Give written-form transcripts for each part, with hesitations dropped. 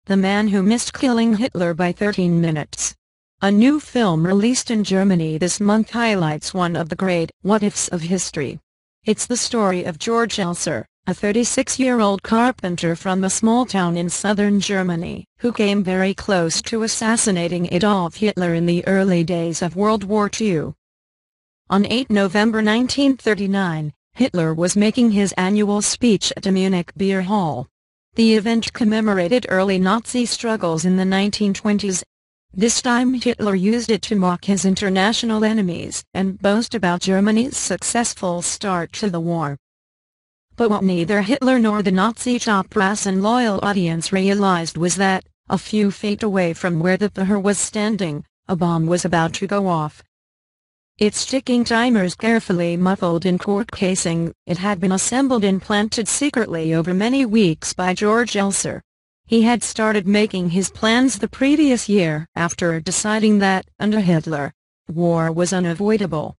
The Man Who Missed Killing Hitler by 13 Minutes. A new film released in Germany this month highlights one of the great what-ifs of history. It's the story of Georg Elser, a 36-year-old carpenter from a small town in southern Germany, who came very close to assassinating Adolf Hitler in the early days of World War II. On 8 November 1939, Hitler was making his annual speech at a Munich beer hall. The event commemorated early Nazi struggles in the 1920s. This time Hitler used it to mock his international enemies and boast about Germany's successful start to the war. But what neither Hitler nor the Nazi top brass and loyal audience realized was that, a few feet away from where the Fuehrer was standing, a bomb was about to go off. Its ticking timers carefully muffled in cork casing, it had been assembled and planted secretly over many weeks by Georg Elser. He had started making his plans the previous year after deciding that, under Hitler, war was unavoidable.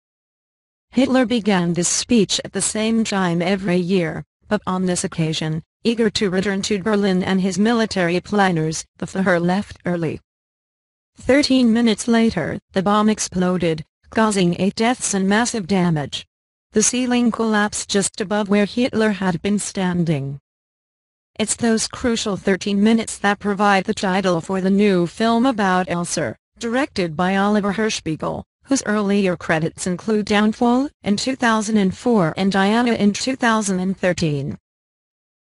Hitler began this speech at the same time every year, but on this occasion, eager to return to Berlin and his military planners, the Fuehrer left early. 13 minutes later, the bomb exploded, causing 8 deaths and massive damage. The ceiling collapsed just above where Hitler had been standing. It's those crucial 13 minutes that provide the title for the new film about Elser, directed by Oliver Hirschbiegel, whose earlier credits include Downfall in 2004 and Diana in 2013.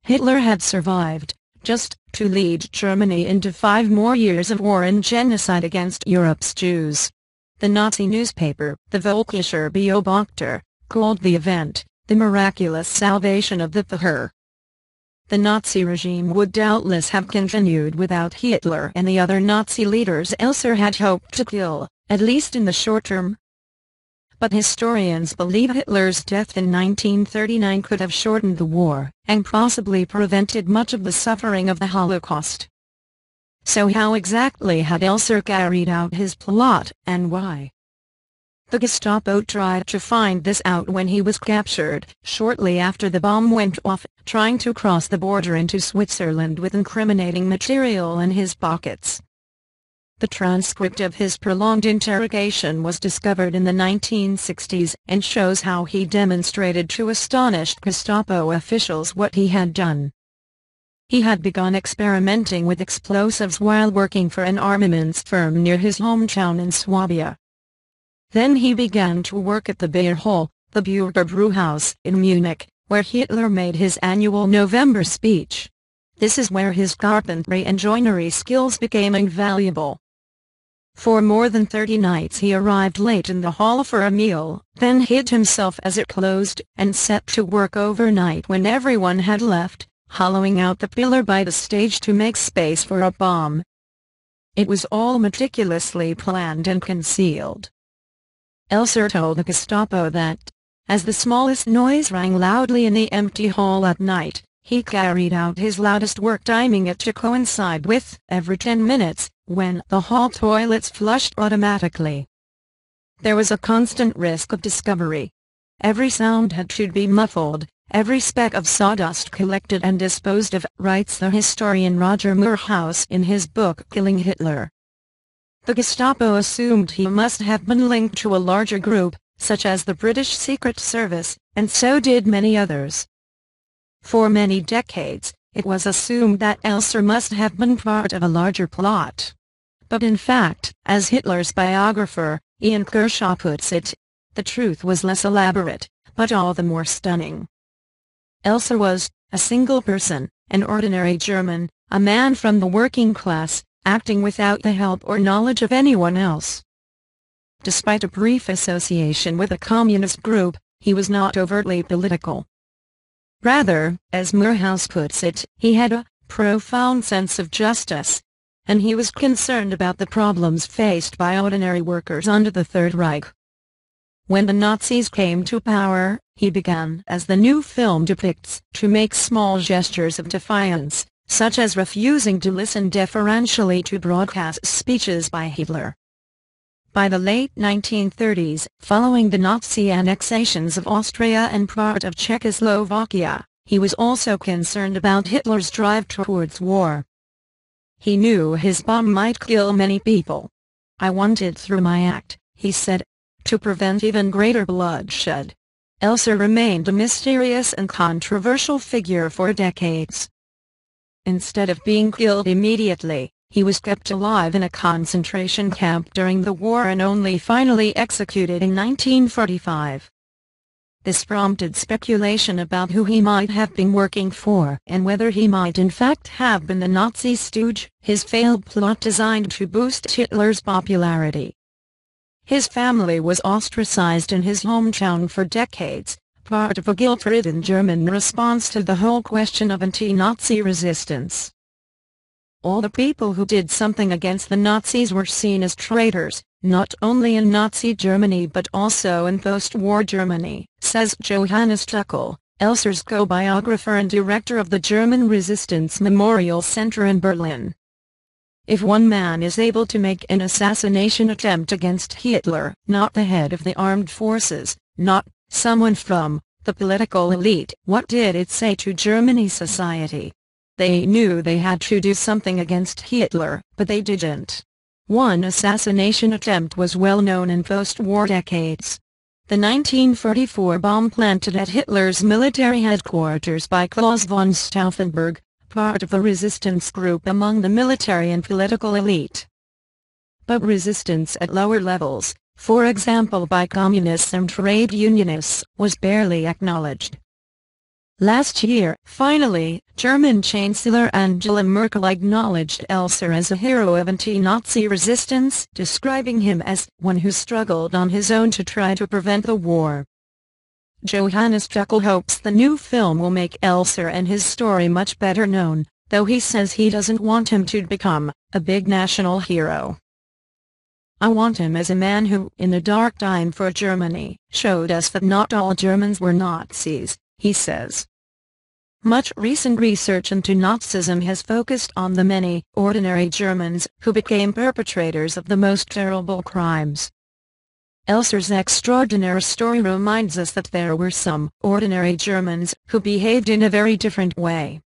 Hitler had survived, just to lead Germany into 5 more years of war and genocide against Europe's Jews. The Nazi newspaper, the Volkischer Beobachter, called the event, the miraculous salvation of the Fuehrer. The Nazi regime would doubtless have continued without Hitler and the other Nazi leaders Elser had hoped to kill, at least in the short term. But historians believe Hitler's death in 1939 could have shortened the war, and possibly prevented much of the suffering of the Holocaust. So how exactly had Elser carried out his plot, and why? The Gestapo tried to find this out when he was captured, shortly after the bomb went off, trying to cross the border into Switzerland with incriminating material in his pockets. The transcript of his prolonged interrogation was discovered in the 1960s and shows how he demonstrated to astonished Gestapo officials what he had done. He had begun experimenting with explosives while working for an armaments firm near his hometown in Swabia. Then he began to work at the beer hall, the Bürger Brewhaus in Munich, where Hitler made his annual November speech. This is where his carpentry and joinery skills became invaluable. For more than 30 nights he arrived late in the hall for a meal, then hid himself as it closed, and set to work overnight when everyone had left, hollowing out the pillar by the stage to make space for a bomb. It was all meticulously planned and concealed. Elser told the Gestapo that, as the smallest noise rang loudly in the empty hall at night, he carried out his loudest work, timing it to coincide with every 10 minutes, when the hall toilets flushed automatically. There was a constant risk of discovery. Every sound had to be muffled, every speck of sawdust collected and disposed of, writes the historian Roger Moorhouse in his book Killing Hitler. The Gestapo assumed he must have been linked to a larger group, such as the British Secret Service, and so did many others. For many decades, it was assumed that Elser must have been part of a larger plot. But in fact, as Hitler's biographer, Ian Kershaw puts it, the truth was less elaborate, but all the more stunning. Elser was a single person, an ordinary German, a man from the working class, acting without the help or knowledge of anyone else. Despite a brief association with a communist group, he was not overtly political. Rather, as Moorhouse puts it, he had a profound sense of justice, and he was concerned about the problems faced by ordinary workers under the Third Reich. When the Nazis came to power, he began, as the new film depicts, to make small gestures of defiance, such as refusing to listen deferentially to broadcast speeches by Hitler. By the late 1930s, following the Nazi annexations of Austria and part of Czechoslovakia, he was also concerned about Hitler's drive towards war. He knew his bomb might kill many people. "I wanted through my act," he said, "to prevent even greater bloodshed." Elser remained a mysterious and controversial figure for decades. Instead of being killed immediately, he was kept alive in a concentration camp during the war and only finally executed in 1945. This prompted speculation about who he might have been working for and whether he might in fact have been the Nazi stooge, his failed plot designed to boost Hitler's popularity. His family was ostracized in his hometown for decades, part of a guilt-ridden German response to the whole question of anti-Nazi resistance. All the people who did something against the Nazis were seen as traitors, not only in Nazi Germany but also in post-war Germany, says Johannes Tuchel, Elser's co-biographer and director of the German Resistance Memorial Center in Berlin. If one man is able to make an assassination attempt against Hitler, not the head of the armed forces, not someone from the political elite, what did it say to Germany's society? They knew they had to do something against Hitler, but they didn't. One assassination attempt was well known in post-war decades. The 1944 bomb planted at Hitler's military headquarters by Claus von Stauffenberg, part of a resistance group among the military and political elite. But resistance at lower levels, for example by communists and trade unionists, was barely acknowledged. Last year, finally, German Chancellor Angela Merkel acknowledged Elser as a hero of anti-Nazi resistance, describing him as one who struggled on his own to try to prevent the war. Johannes Tuchel hopes the new film will make Elser and his story much better known, though he says he doesn't want him to become a big national hero. "I want him as a man who, in a dark time for Germany, showed us that not all Germans were Nazis," he says. Much recent research into Nazism has focused on the many ordinary Germans who became perpetrators of the most terrible crimes. Elser's extraordinary story reminds us that there were some ordinary Germans who behaved in a very different way.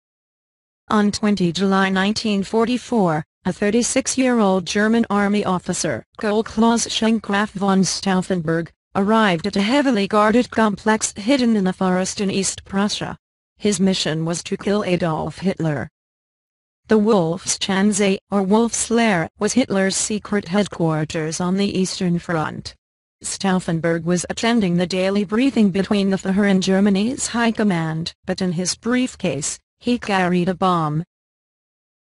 On 20 July 1944, a 36-year-old German army officer, Karl Klaus Schenk-Graf von Stauffenberg, arrived at a heavily guarded complex hidden in a forest in East Prussia. His mission was to kill Adolf Hitler. The Wolfschanze, or Wolf's Lair, was Hitler's secret headquarters on the Eastern Front. Stauffenberg was attending the daily briefing between the Fuehrer and Germany's High Command, but in his briefcase, he carried a bomb,